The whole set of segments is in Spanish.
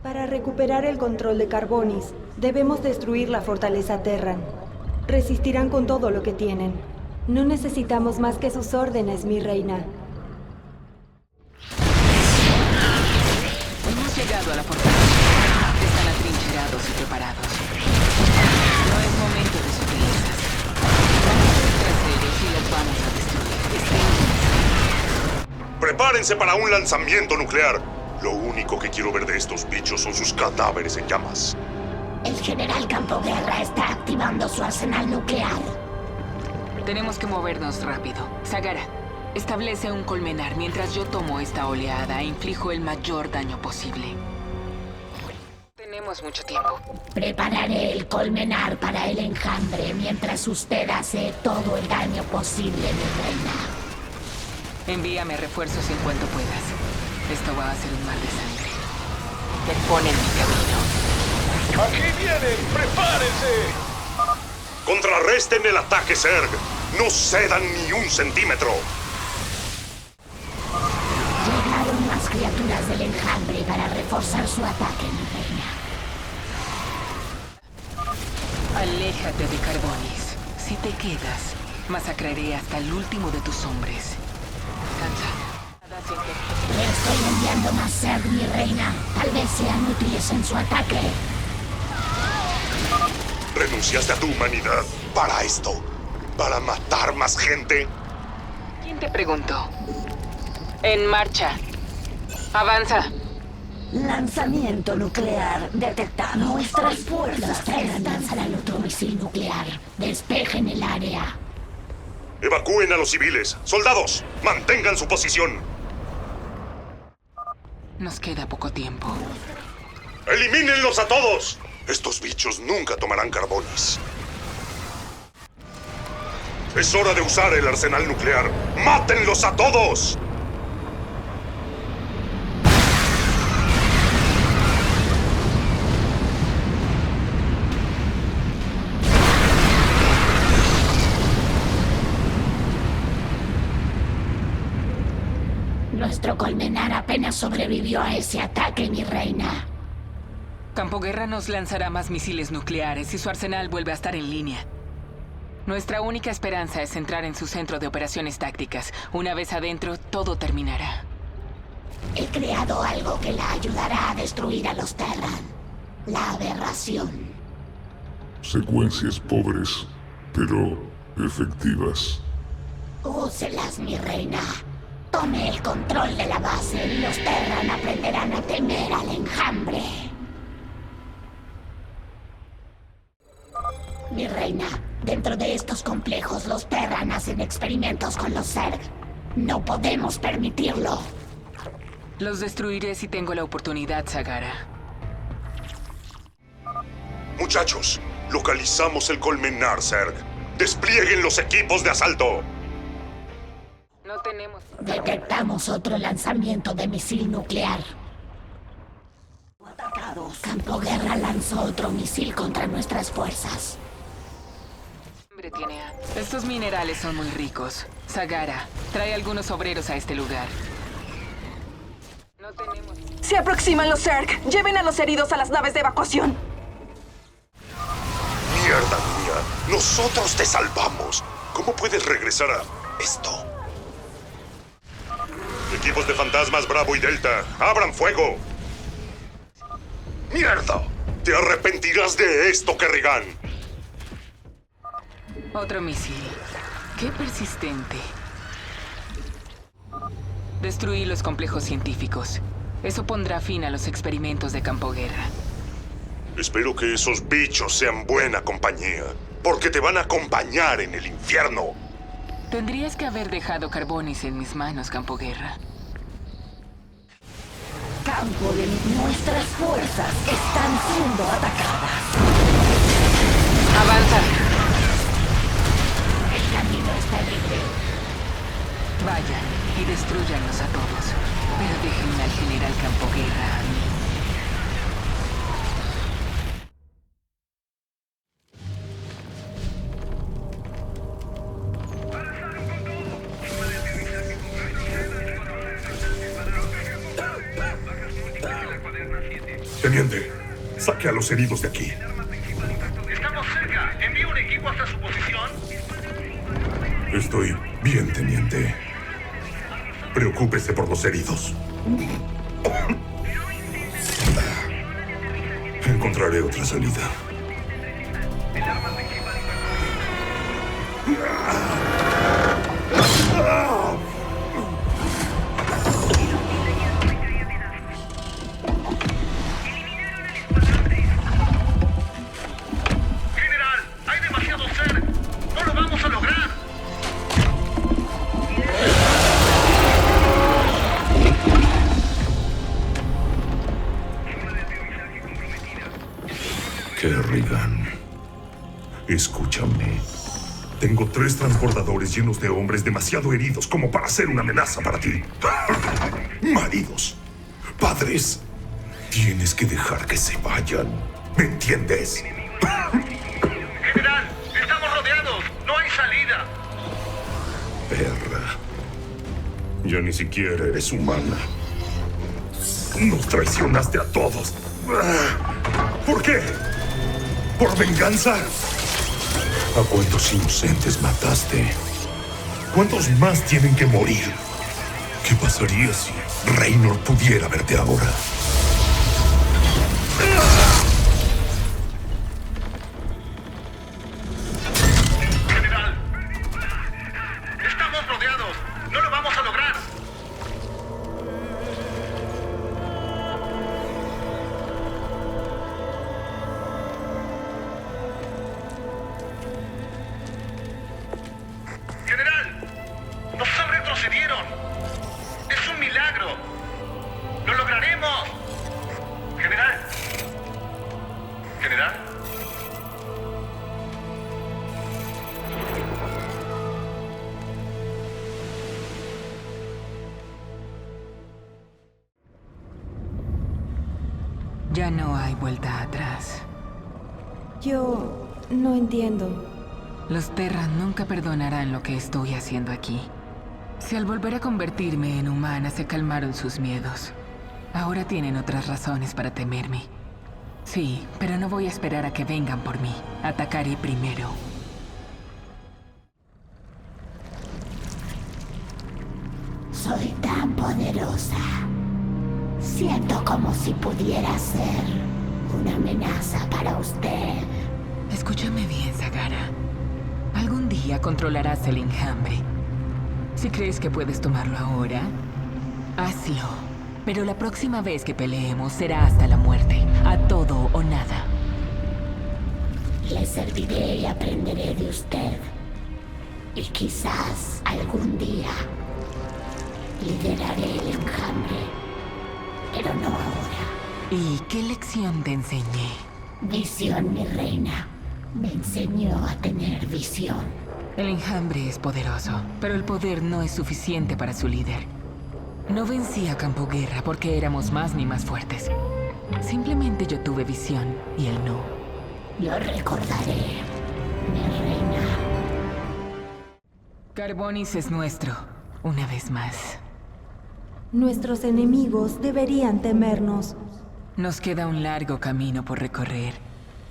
Para recuperar el control de Carbonis, debemos destruir la fortaleza Terran. Resistirán con todo lo que tienen. No necesitamos más que sus órdenes, mi reina. Hemos llegado a la fortaleza. Están atrincherados y preparados. No es momento de sutilezas. Vamos tras ellos y los vamos a destruir. ¡Prepárense para un lanzamiento nuclear! Lo único que quiero ver de estos bichos son sus cadáveres en llamas. El general Campoguerra está activando su arsenal nuclear. Tenemos que movernos rápido. Sagara, establece un colmenar mientras yo tomo esta oleada e inflijo el mayor daño posible. Tenemos mucho tiempo. Prepararé el colmenar para el enjambre mientras usted hace todo el daño posible, mi reina. Envíame refuerzos en cuanto puedas. Esto va a ser un mar de sangre. Te pone en mi camino. ¡Aquí vienen! ¡Prepárense! ¡Contrarresten el ataque, Zerg! ¡No cedan ni un centímetro! Llegaron más criaturas del enjambre para reforzar su ataque, mi reina. Aléjate de Carbonis. Si te quedas, masacraré hasta el último de tus hombres. Cansa. Le estoy enviando más Zerg, mi reina. Tal vez sean útiles en su ataque. ¿Renunciaste a tu humanidad para esto? ¿Para matar más gente? ¿Quién te preguntó? En marcha. Avanza. Lanzamiento nuclear detectado. Nuestras fuerzas Terran lanzarán otro misil nuclear. Despejen el área. Evacúen a los civiles. ¡Soldados! ¡Mantengan su posición! Nos queda poco tiempo. ¡Elimínenlos a todos! Estos bichos nunca tomarán Carbonis. Es hora de usar el arsenal nuclear. ¡Mátenlos a todos! Nuestro colmenar apenas sobrevivió a ese ataque, mi reina. Campoguerra nos lanzará más misiles nucleares y su arsenal vuelve a estar en línea. Nuestra única esperanza es entrar en su centro de operaciones tácticas. Una vez adentro, todo terminará. He creado algo que la ayudará a destruir a los Terran. La aberración. Secuencias pobres, pero efectivas. Úselas, mi reina. Tome el control de la base y los Terran aprenderán a temer al enjambre. Mi reina, dentro de estos complejos los Terran hacen experimentos con los Zerg. No podemos permitirlo. Los destruiré si tengo la oportunidad, Sagara. Muchachos, localizamos el colmenar, Zerg. ¡Desplieguen los equipos de asalto! No tenemos... Detectamos otro lanzamiento de misil nuclear. Atacados. Campoguerra lanzó otro misil contra nuestras fuerzas. Estos minerales son muy ricos. Sagara, trae algunos obreros a este lugar. No tenemos... Se aproximan los Zerg. Lleven a los heridos a las naves de evacuación. ¡Mierda mía! ¡Nosotros te salvamos! ¿Cómo puedes regresar a esto? Equipos de fantasmas Bravo y Delta, ¡abran fuego! ¡Mierda! ¡Te arrepentirás de esto, Kerrigan! Otro misil. ¡Qué persistente! Destruí los complejos científicos. Eso pondrá fin a los experimentos de Campoguerra. Espero que esos bichos sean buena compañía, porque te van a acompañar en el infierno. Tendrías que haber dejado Carbonis en mis manos, Campoguerra. Campo de nuestras fuerzas están siendo atacadas. ¡Avanza! El camino está libre. Vayan y destruyanlos a todos. Pero dejen al general Campoguerra a mí. Teniente, saque a los heridos de aquí. Estamos cerca. Envío un equipo hasta su posición. Estoy bien, teniente. Preocúpese por los heridos. Encontraré otra salida. General, hay demasiado Zerg. No lo vamos a lograr. Kerrigan, escúchame. Tengo 3 transbordadores llenos de hombres demasiado heridos como para ser una amenaza para ti. Maridos, padres, tienes que dejar que se vayan. ¿Me entiendes? General, estamos rodeados. No hay salida. Perra, ya ni siquiera eres humana. Nos traicionaste a todos. ¿Por qué? ¿Por venganza? ¿A cuántos inocentes mataste? ¿Cuántos más tienen que morir? ¿Qué pasaría si Raynor pudiera verte ahora? General, estamos rodeados. No lo vamos a lograr. General, nos retrocedieron. Es un milagro. ¡Lo lograremos! General. General. Ya no hay vuelta atrás. Yo no entiendo. Los Terran nunca perdonarán lo que estoy haciendo aquí. Si al volver a convertirme en humana se calmaron sus miedos, ahora tienen otras razones para temerme. Sí, pero no voy a esperar a que vengan por mí. Atacaré primero. Soy tan poderosa. Siento como si pudiera ser una amenaza para usted. Escúchame bien, Zagara. Algún día controlarás el enjambre. Si crees que puedes tomarlo ahora, hazlo. Pero la próxima vez que peleemos será hasta la muerte. A todo o nada. Le serviré y aprenderé de usted. Y quizás algún día lideraré el enjambre. Pero no ahora. ¿Y qué lección te enseñé? Visión, mi reina. Me enseñó a tener visión. El enjambre es poderoso, pero el poder no es suficiente para su líder. No vencí a Campo Guerra porque éramos más ni más fuertes. Simplemente yo tuve visión y él no. Lo recordaré, mi reina. Carbonis es nuestro, una vez más. Nuestros enemigos deberían temernos. Nos queda un largo camino por recorrer.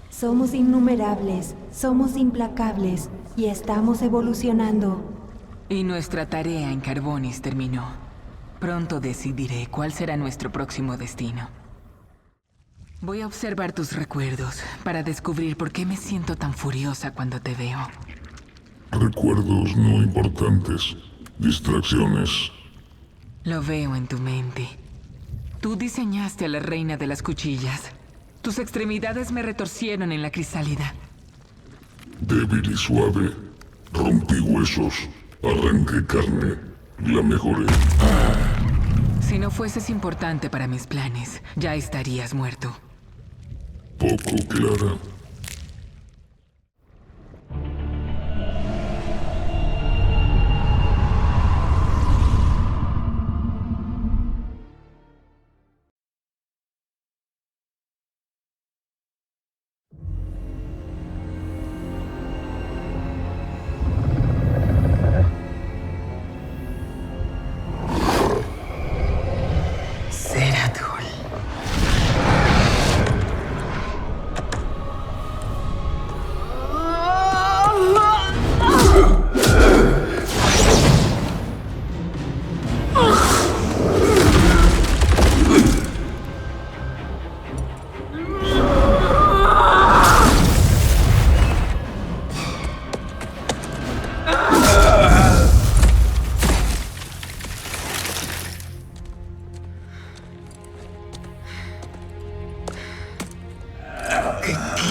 Somos innumerables, somos implacables y estamos evolucionando. Y nuestra tarea en Carbonis terminó. Pronto decidiré cuál será nuestro próximo destino. Voy a observar tus recuerdos para descubrir por qué me siento tan furiosa cuando te veo. Recuerdos no importantes. Distracciones. Lo veo en tu mente. Tú diseñaste a la reina de las cuchillas. Tus extremidades me retorcieron en la crisálida. Débil y suave. Rompí huesos. Arranqué carne. La mejoré. Si no fueses importante para mis planes, ya estarías muerto. Poco clara.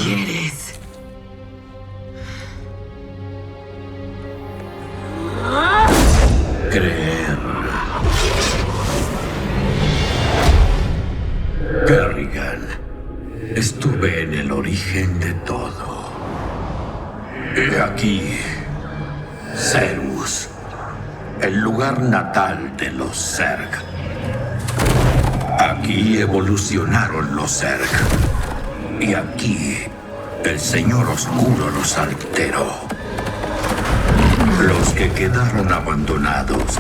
quieres? Creer. Kerrigan, estuve en el origen de todo. He aquí Cerus, el lugar natal de los Zerg. Aquí evolucionaron los Zerg. Y aquí el Señor Oscuro los alteró. Los que quedaron abandonados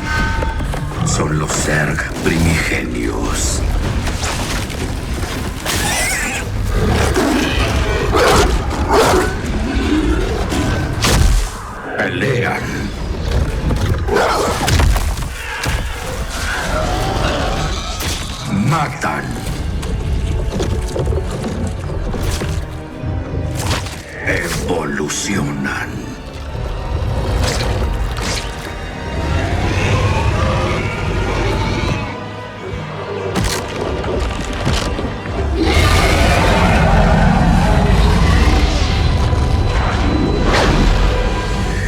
son los Zerg primigenios. Pelean. Matan. Evolucionan.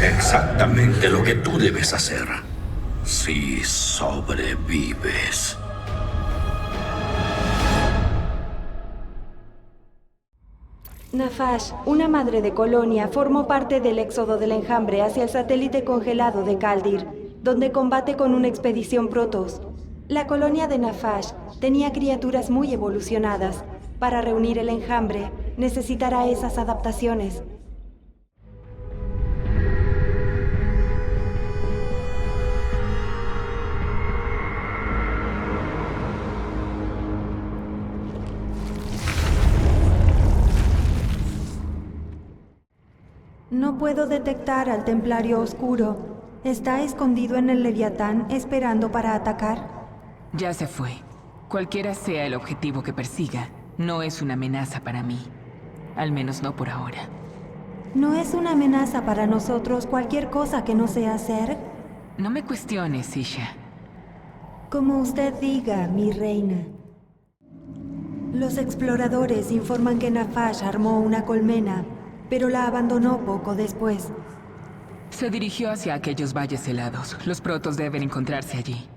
Exactamente lo que tú debes hacer si sobrevives. Nafash, una madre de colonia, formó parte del éxodo del enjambre hacia el satélite congelado de Kaldir, donde combate con una expedición Protoss. La colonia de Nafash tenía criaturas muy evolucionadas. Para reunir el enjambre, necesitará esas adaptaciones. No puedo detectar al Templario Oscuro. ¿Está escondido en el Leviatán esperando para atacar? Ya se fue. Cualquiera sea el objetivo que persiga, no es una amenaza para mí. Al menos no por ahora. ¿No es una amenaza para nosotros cualquier cosa que no sea Zerg? No me cuestiones, Isha. Como usted diga, mi reina. Los exploradores informan que Nafash armó una colmena, pero la abandonó poco después. Se dirigió hacia aquellos valles helados. Los protos deben encontrarse allí.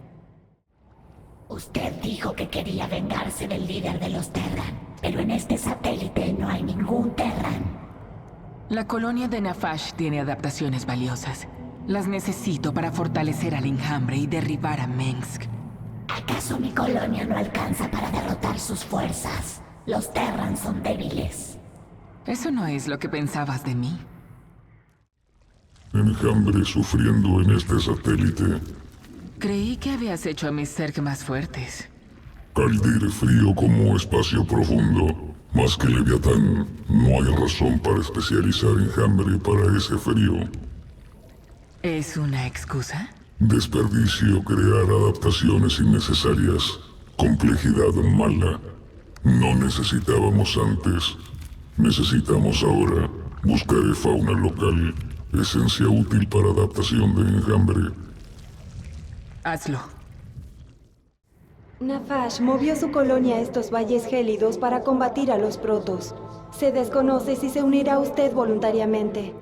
Usted dijo que quería vengarse del líder de los Terran, pero en este satélite no hay ningún Terran. La colonia de Nafash tiene adaptaciones valiosas. Las necesito para fortalecer al enjambre y derribar a Mengsk. ¿Acaso mi colonia no alcanza para derrotar sus fuerzas? Los Terran son débiles. Eso no es lo que pensabas de mí. Enjambre sufriendo en este satélite. Creí que habías hecho a mis Zerg más fuertes. Kaldir frío como espacio profundo. Más que Leviatán, no hay razón para especializar enjambre para ese frío. ¿Es una excusa? Desperdicio crear adaptaciones innecesarias. Complejidad mala. No necesitábamos antes. Necesitamos ahora. Buscaré fauna local. Esencia útil para adaptación de enjambre. Hazlo. Nafash movió su colonia a estos valles gélidos para combatir a los protos. Se desconoce si se unirá a usted voluntariamente.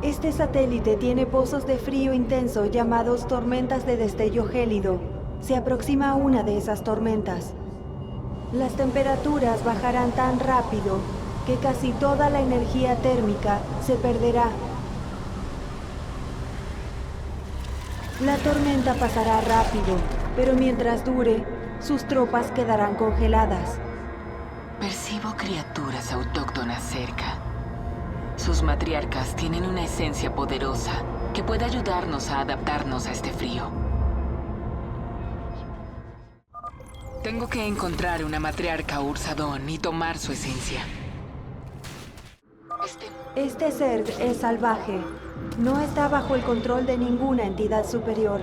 Este satélite tiene pozos de frío intenso llamados tormentas de destello gélido. Se aproxima a una de esas tormentas. Las temperaturas bajarán tan rápido que casi toda la energía térmica se perderá. La tormenta pasará rápido, pero mientras dure, sus tropas quedarán congeladas. Percibo criaturas autóctonas cerca. Sus matriarcas tienen una esencia poderosa que puede ayudarnos a adaptarnos a este frío. Tengo que encontrar una matriarca Ursadón y tomar su esencia. Este Zerg es salvaje. No está bajo el control de ninguna entidad superior.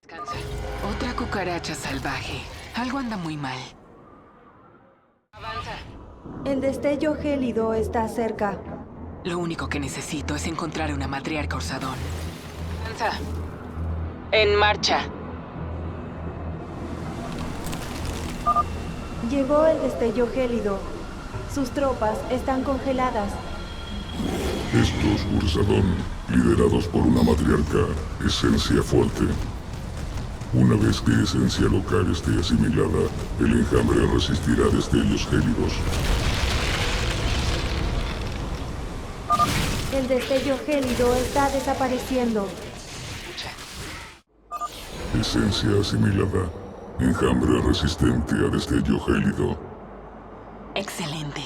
Descansa. Otra cucaracha salvaje. Algo anda muy mal. Avanza. El destello gélido está cerca. Lo único que necesito es encontrar una matriarca Ursadón. Avanza. En marcha. Llegó el destello gélido. Sus tropas están congeladas. Estos Ursadón, liderados por una matriarca, esencia fuerte. Una vez que esencia local esté asimilada, el enjambre resistirá destellos gélidos. El destello gélido está desapareciendo. Esencia asimilada. Enjambre resistente a destello gélido. Excelente.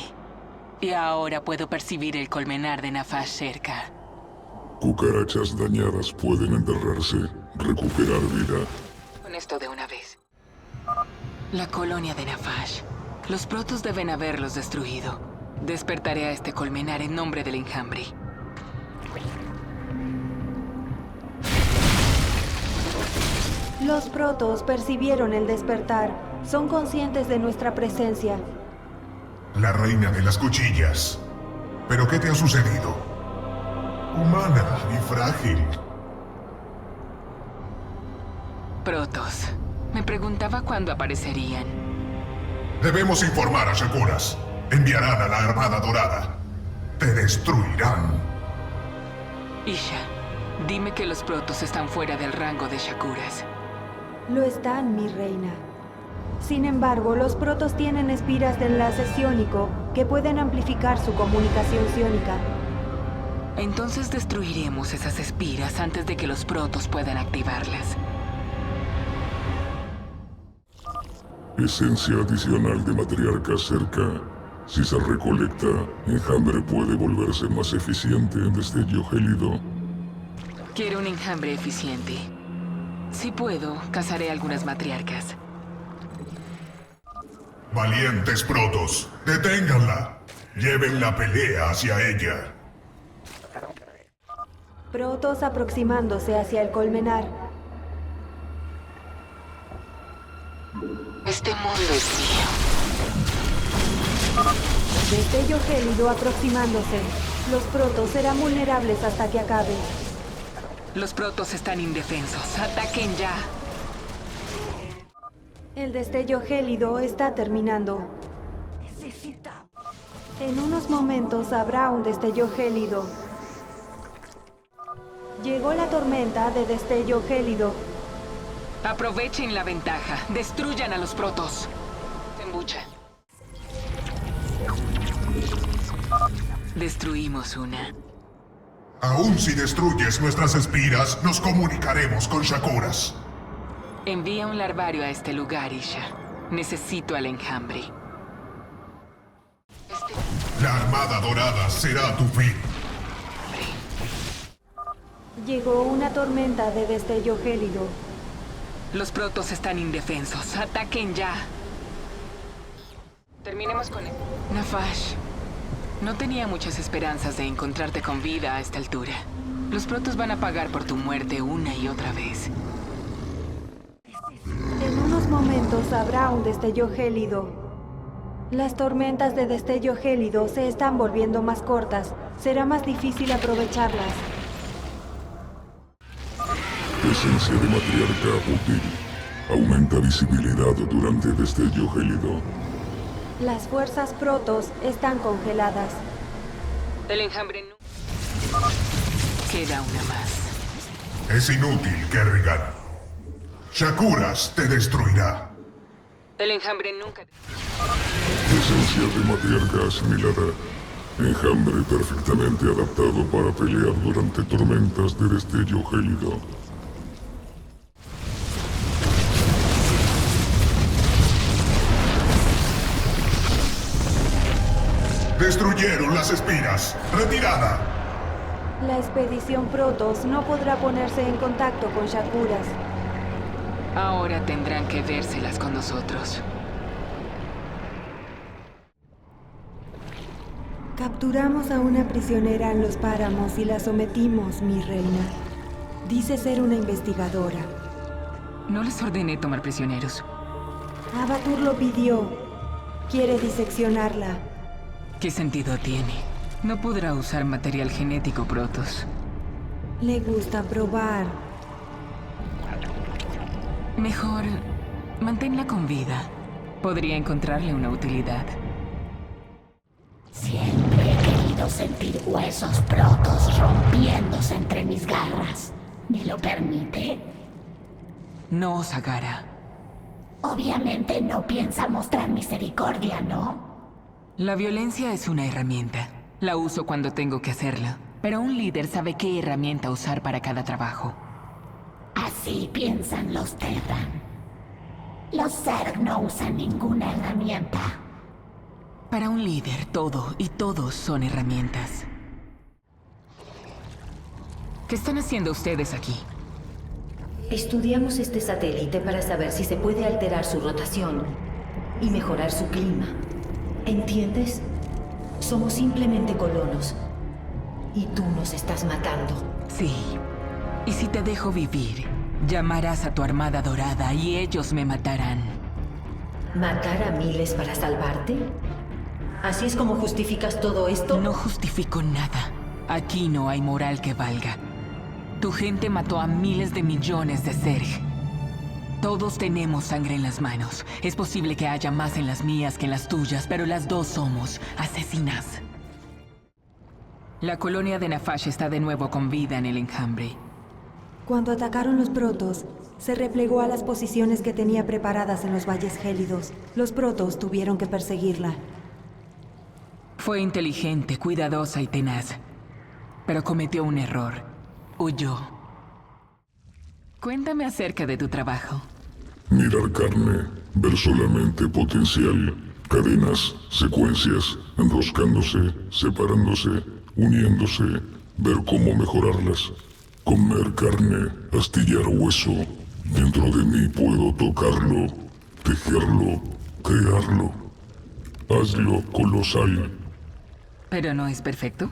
Y ahora puedo percibir el colmenar de Nafash cerca. Cucarachas dañadas pueden enterrarse, recuperar vida. Con esto de una vez. La colonia de Nafash. Los protos deben haberlos destruido. Despertaré a este colmenar en nombre del enjambre. Los protos percibieron el despertar. Son conscientes de nuestra presencia. La reina de las cuchillas. ¿Pero qué te ha sucedido? Humana y frágil. Protos. Me preguntaba cuándo aparecerían. Debemos informar a Shakuras. Enviarán a la Armada Dorada. Te destruirán. Isha, dime que los protos están fuera del rango de Shakuras. Lo están, mi reina. Sin embargo, los protos tienen espiras de enlace psiónico que pueden amplificar su comunicación psiónica. Entonces destruiremos esas espiras antes de que los protos puedan activarlas. Esencia adicional de matriarca cerca. Si se recolecta, enjambre puede volverse más eficiente en destello gélido. Quiero un enjambre eficiente. Si puedo, cazaré algunas matriarcas. Valientes protos, deténganla. Lleven la pelea hacia ella. Protos aproximándose hacia el colmenar. Este mundo es mío. Destello gélido aproximándose. Los protos serán vulnerables hasta que acabe. Los protos están indefensos. ¡Ataquen ya! El destello gélido está terminando. En unos momentos habrá un destello gélido. Llegó la tormenta de destello gélido. Aprovechen la ventaja. Destruyan a los protos. Tembucha. Destruimos una. Aún si destruyes nuestras espiras, nos comunicaremos con Shakuras. Envía un larvario a este lugar, Isha. Necesito al enjambre. La Armada Dorada será tu fin. Llegó una tormenta de destello gélido. Los protos están indefensos. ¡Ataquen ya! Terminemos con él. Nafash, no tenía muchas esperanzas de encontrarte con vida a esta altura. Los protos van a pagar por tu muerte una y otra vez. En unos momentos habrá un destello gélido. Las tormentas de destello gélido se están volviendo más cortas. Será más difícil aprovecharlas. Esencia de matriarca útil. Aumenta visibilidad durante destello gélido. Las fuerzas protos están congeladas. El enjambre no... Queda una más. Es inútil, Kerrigan. Shakuras te destruirá. El enjambre nunca... Esencia de matriarca asimilada. Enjambre perfectamente adaptado para pelear durante tormentas de destello gélido. Destruyeron las espiras. ¡Retirada! La expedición Protoss no podrá ponerse en contacto con Shakuras. Ahora tendrán que vérselas con nosotros. Capturamos a una prisionera en los páramos y la sometimos, mi reina. Dice ser una investigadora. No les ordené tomar prisioneros. Abatur lo pidió. Quiere diseccionarla. ¿Qué sentido tiene? No podrá usar material genético Protoss. Le gusta probar. Mejor, manténla con vida. Podría encontrarle una utilidad. Siempre he querido sentir huesos protos rompiéndose entre mis garras. ¿Me lo permite? No, Sagara. Obviamente no piensa mostrar misericordia, ¿no? La violencia es una herramienta. La uso cuando tengo que hacerlo. Pero un líder sabe qué herramienta usar para cada trabajo. Así piensan los Terran. Los Zerg no usan ninguna herramienta. Para un líder, todo y todos son herramientas. ¿Qué están haciendo ustedes aquí? Estudiamos este satélite para saber si se puede alterar su rotación y mejorar su clima. ¿Entiendes? Somos simplemente colonos. Y tú nos estás matando. Sí. Y si te dejo vivir, llamarás a tu armada dorada y ellos me matarán. ¿Matar a miles para salvarte? ¿Así es como justificas todo esto? No justifico nada. Aquí no hay moral que valga. Tu gente mató a miles de millones de Zerg. Todos tenemos sangre en las manos. Es posible que haya más en las mías que en las tuyas, pero las dos somos asesinas. La colonia de Nafash está de nuevo con vida en el enjambre. Cuando atacaron los protos, se replegó a las posiciones que tenía preparadas en los valles gélidos. Los protos tuvieron que perseguirla. Fue inteligente, cuidadosa y tenaz. Pero cometió un error. Huyó. Cuéntame acerca de tu trabajo. Mirar carne, ver solamente potencial, cadenas, secuencias, enroscándose, separándose, uniéndose, ver cómo mejorarlas. Comer carne, astillar hueso. Dentro de mí puedo tocarlo, tejerlo, crearlo. Hazlo colosal. ¿Pero no es perfecto?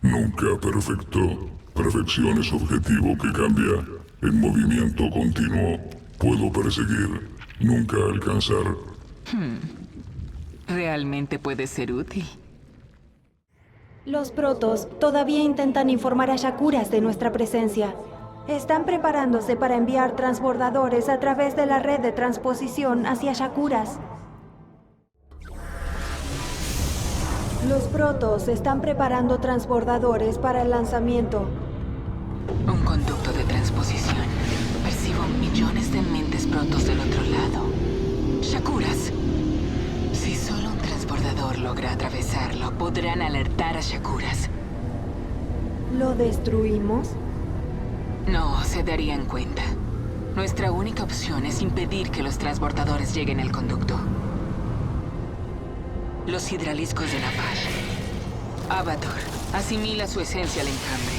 Nunca perfecto. Perfección es objetivo que cambia. En movimiento continuo. Puedo perseguir, nunca alcanzar. Realmente puede ser útil. Los protos todavía intentan informar a Shakuras de nuestra presencia. Están preparándose para enviar transbordadores a través de la red de transposición hacia Shakuras. Los protos están preparando transbordadores para el lanzamiento. Un conducto de transposición. Percibo millones de mentes protos del otro lado. Shakuras. Si solo un transbordador logra atravesarlo, podrán alertar a Shakuras. ¿Lo destruimos? No, se darían cuenta. Nuestra única opción es impedir que los transbordadores lleguen al conducto. Los hidraliscos de Nafash. Avatar, asimila su esencia al enjambre.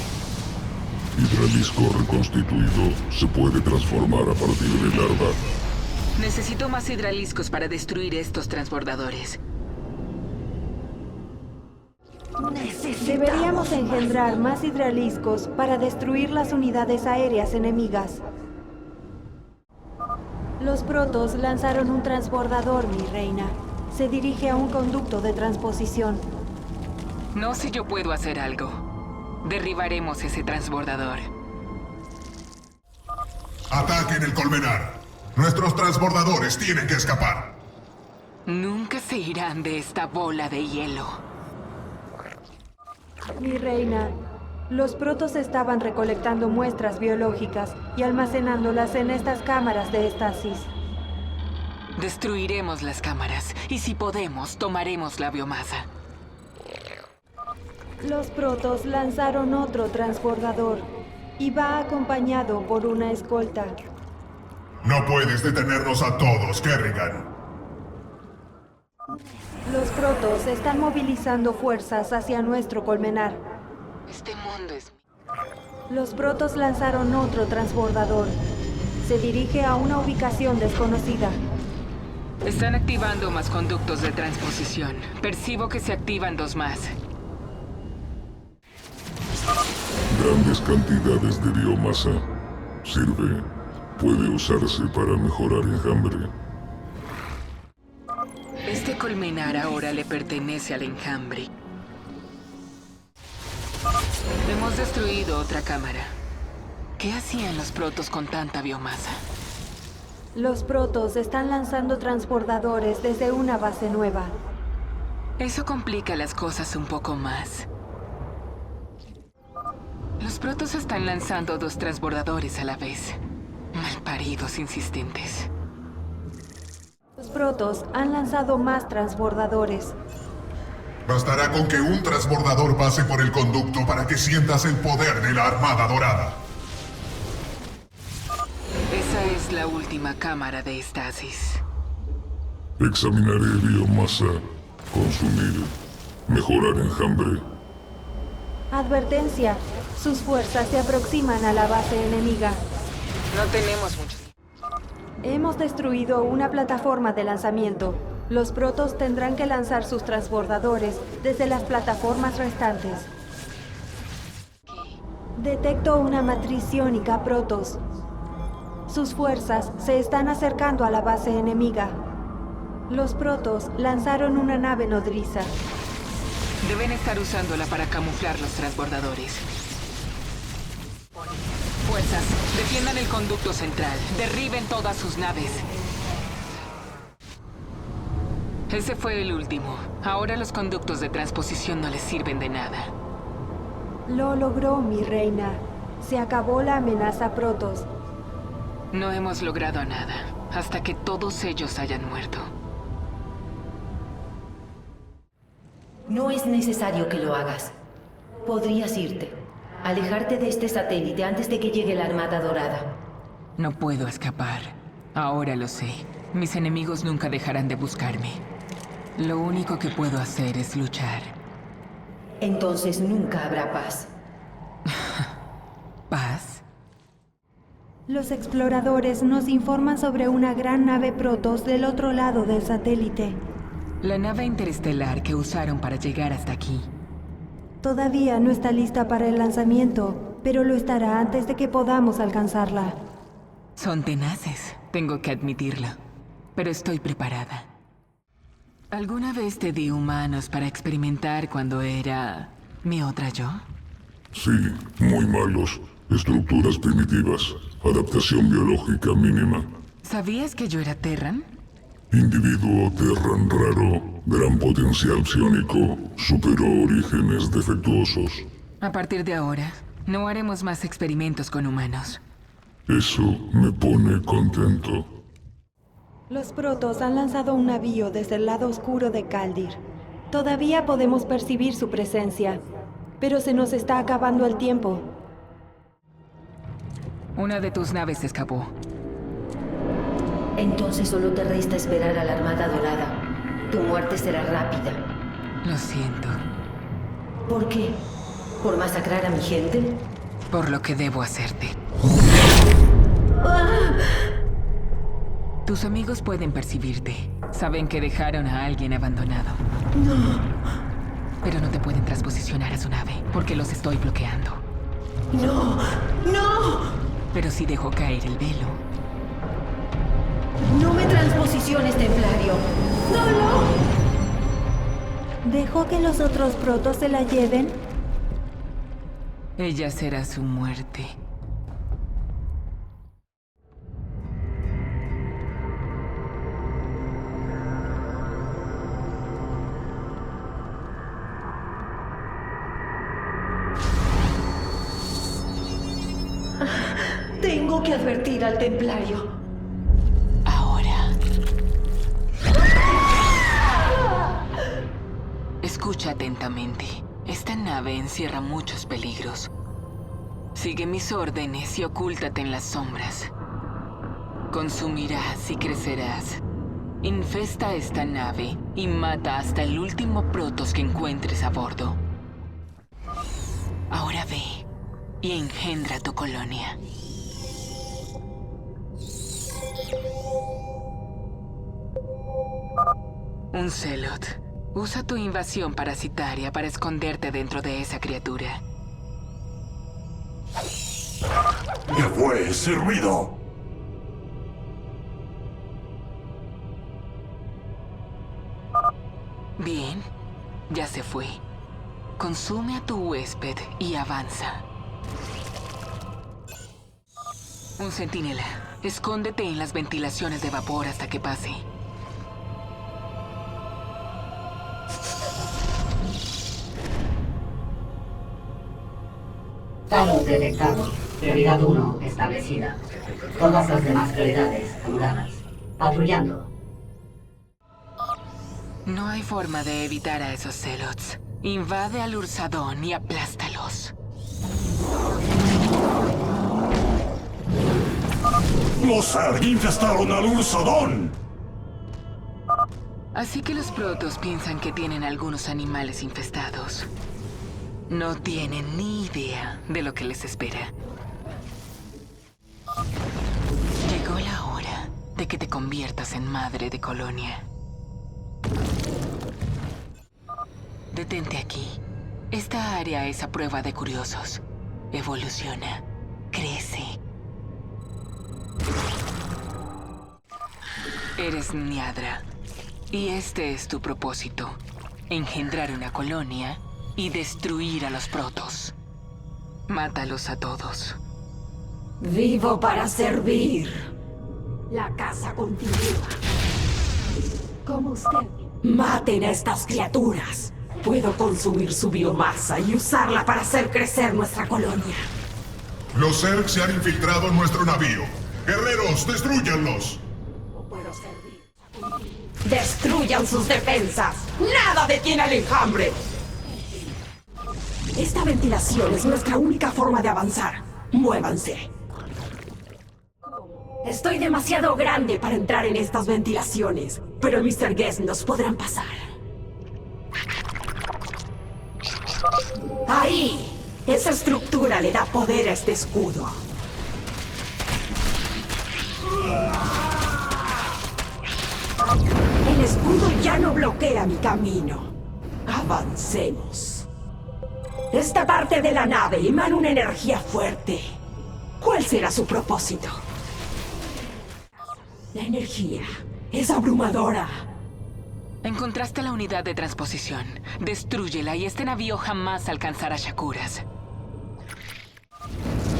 Hidralisco reconstituido se puede transformar a partir de larva. Necesito más hidraliscos para destruir estos transbordadores. Deberíamos engendrar más hidraliscos para destruir las unidades aéreas enemigas. Los protos lanzaron un transbordador, mi reina. Se dirige a un conducto de transposición. No sé si yo puedo hacer algo. Derribaremos ese transbordador. ¡Ataquen el colmenar! Nuestros transbordadores tienen que escapar. Nunca se irán de esta bola de hielo. Mi reina, los protos estaban recolectando muestras biológicas y almacenándolas en estas cámaras de estasis. Destruiremos las cámaras y si podemos, tomaremos la biomasa. Los protos lanzaron otro transbordador y va acompañado por una escolta. No puedes detenernos a todos, Kerrigan. Los protos están movilizando fuerzas hacia nuestro colmenar. Este mundo es... Los protos lanzaron otro transbordador. Se dirige a una ubicación desconocida. Están activando más conductos de transposición. Percibo que se activan 2 más. Grandes cantidades de biomasa. Sirve. Puede usarse para mejorar enjambre. Este colmenar ahora le pertenece al enjambre. Hemos destruido otra cámara. ¿Qué hacían los protos con tanta biomasa? Los protos están lanzando transbordadores desde una base nueva. Eso complica las cosas un poco más. Los protos están lanzando 2 transbordadores a la vez. Malparidos insistentes. Los protos han lanzado más transbordadores. Bastará con que un transbordador pase por el conducto para que sientas el poder de la Armada Dorada. Esa es la última cámara de estasis. Examinaré biomasa, consumir, mejorar enjambre. Advertencia. Sus fuerzas se aproximan a la base enemiga. No tenemos mucho tiempo. Hemos destruido una plataforma de lanzamiento. Los protos tendrán que lanzar sus transbordadores desde las plataformas restantes. Detecto una matriz iónica protos. Sus fuerzas se están acercando a la base enemiga. Los protos lanzaron una nave nodriza. Deben estar usándola para camuflar los transbordadores. Fuerzas, defiendan el conducto central. Derriben todas sus naves. Ese fue el último. Ahora los conductos de transposición no les sirven de nada. Lo logró, mi reina. Se acabó la amenaza protos. No hemos logrado nada, hasta que todos ellos hayan muerto. No es necesario que lo hagas. Podrías irte. Alejarte de este satélite antes de que llegue la Armada Dorada. No puedo escapar. Ahora lo sé. Mis enemigos nunca dejarán de buscarme. Lo único que puedo hacer es luchar. Entonces nunca habrá paz. ¿Paz? Los exploradores nos informan sobre una gran nave protos del otro lado del satélite. La nave interestelar que usaron para llegar hasta aquí. Todavía no está lista para el lanzamiento, pero lo estará antes de que podamos alcanzarla. Son tenaces, tengo que admitirlo. Pero estoy preparada. ¿Alguna vez te di humanos para experimentar cuando era mi otra yo? Sí, muy malos. Estructuras primitivas. Adaptación biológica mínima. ¿Sabías que yo era Terran? Individuo Terran raro. Gran potencial psiónico. Superó orígenes defectuosos. A partir de ahora, no haremos más experimentos con humanos. Eso me pone contento. Los protos han lanzado un navío desde el lado oscuro de Kaldir. Todavía podemos percibir su presencia, pero se nos está acabando el tiempo. Una de tus naves escapó. Entonces solo te resta esperar a la Armada Dorada. Tu muerte será rápida. Lo siento. ¿Por qué? ¿Por masacrar a mi gente? Por lo que debo hacerte. Tus amigos pueden percibirte. Saben que dejaron a alguien abandonado. No. Pero no te pueden transposicionar a su nave, porque los estoy bloqueando. ¡No! ¡No! Pero si dejo caer el velo... ¡No me transposiciones, Templario! ¡No! ¿Dejó que los otros protos se la lleven? Ella será su muerte. Tengo que advertir al Templario. Ahora. Escucha atentamente. Esta nave encierra muchos peligros. Sigue mis órdenes y ocúltate en las sombras. Consumirás y crecerás. Infesta esta nave y mata hasta el último protos que encuentres a bordo. Ahora ve y engendra tu colonia. Un Zealot. Usa tu invasión parasitaria para esconderte dentro de esa criatura. ¿Qué fue ese ruido? Bien, ya se fue. Consume a tu huésped y avanza. Un centinela. Escóndete en las ventilaciones de vapor hasta que pase. Talos detectado. Prioridad 1 establecida. Todas las demás prioridades anuladas. Patrullando. No hay forma de evitar a esos Zealots. Invade al Ursadón y aplástalos. ¡Los Zerg infestaron al Ursadón! Así que los protos piensan que tienen algunos animales infestados. No tienen ni idea de lo que les espera. Llegó la hora de que te conviertas en madre de colonia. Detente aquí. Esta área es a prueba de curiosos. Evoluciona. Crece. Eres Niadra. Y este es tu propósito. Engendrar una colonia y destruir a los protos. Mátalos a todos. Vivo para servir. La casa continúa. Como usted. Maten a estas criaturas. Puedo consumir su biomasa y usarla para hacer crecer nuestra colonia. Los Zerg se han infiltrado en nuestro navío. ¡Guerreros, destrúyanlos! No puedo servir. ¡Destruyan sus defensas! ¡Nada detiene al enjambre! Esta ventilación es nuestra única forma de avanzar. Muévanse. Estoy demasiado grande para entrar en estas ventilaciones, pero Mr. Guest nos podrán pasar. ¡Ahí! Esa estructura le da poder a este escudo. El escudo ya no bloquea mi camino. Avancemos. Esta parte de la nave emana una energía fuerte. ¿Cuál será su propósito? La energía es abrumadora. Encontraste la unidad de transposición. Destrúyela y este navío jamás alcanzará Shakuras.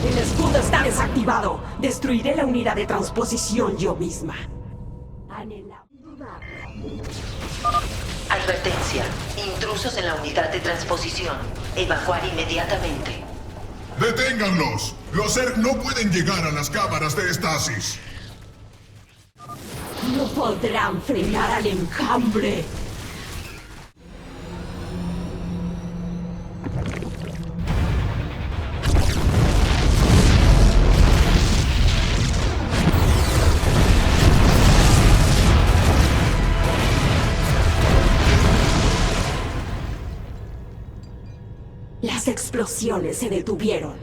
El escudo está desactivado. Destruiré la unidad de transposición yo misma. Advertencia. Intrusos en la unidad de transposición. Evacuar inmediatamente. ¡Deténganlos! Los Zerg no pueden llegar a las cámaras de estasis. No podrán frenar al enjambre. Las explosiones se detuvieron.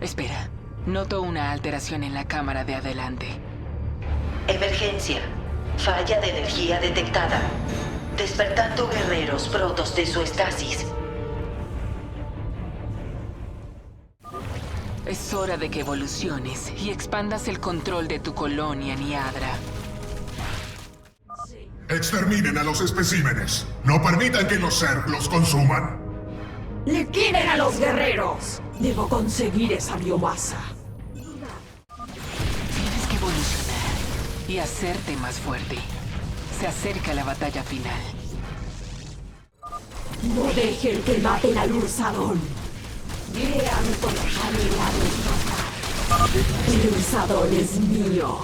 Espera. Noto una alteración en la cámara de adelante. Emergencia. Falla de energía detectada. Despertando guerreros protos de su estasis. Es hora de que evoluciones y expandas el control de tu colonia, Niadra. Exterminen a los especímenes. No permitan que los Zerg los consuman. ¡Liquiden a los guerreros! Debo conseguir esa biomasa. Tienes que evolucionar y hacerte más fuerte. Se acerca la batalla final. No dejen que maten al Ursadón. Vean con el Ursadón es mío.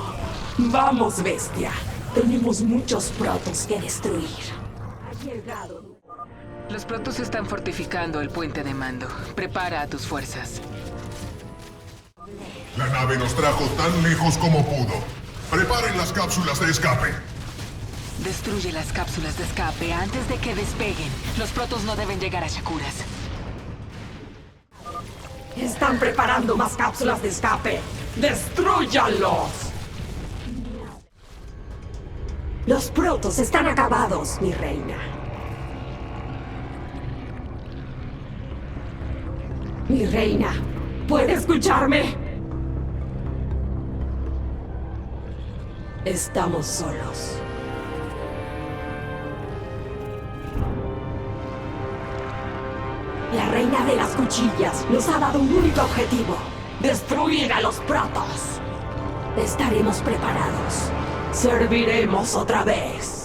Vamos, bestia. Tenemos muchos protos que destruir. Ha llegado. Los protos están fortificando el puente de mando. Prepara a tus fuerzas. La nave nos trajo tan lejos como pudo. Preparen las cápsulas de escape. Destruye las cápsulas de escape antes de que despeguen. Los protos no deben llegar a Shakuras. Están preparando más cápsulas de escape. ¡Destrúyanlos! Los protos están acabados, mi reina. Mi reina, ¿puede escucharme? Estamos solos. La reina de las cuchillas nos ha dado un único objetivo: destruir a los protos. Estaremos preparados. Serviremos otra vez.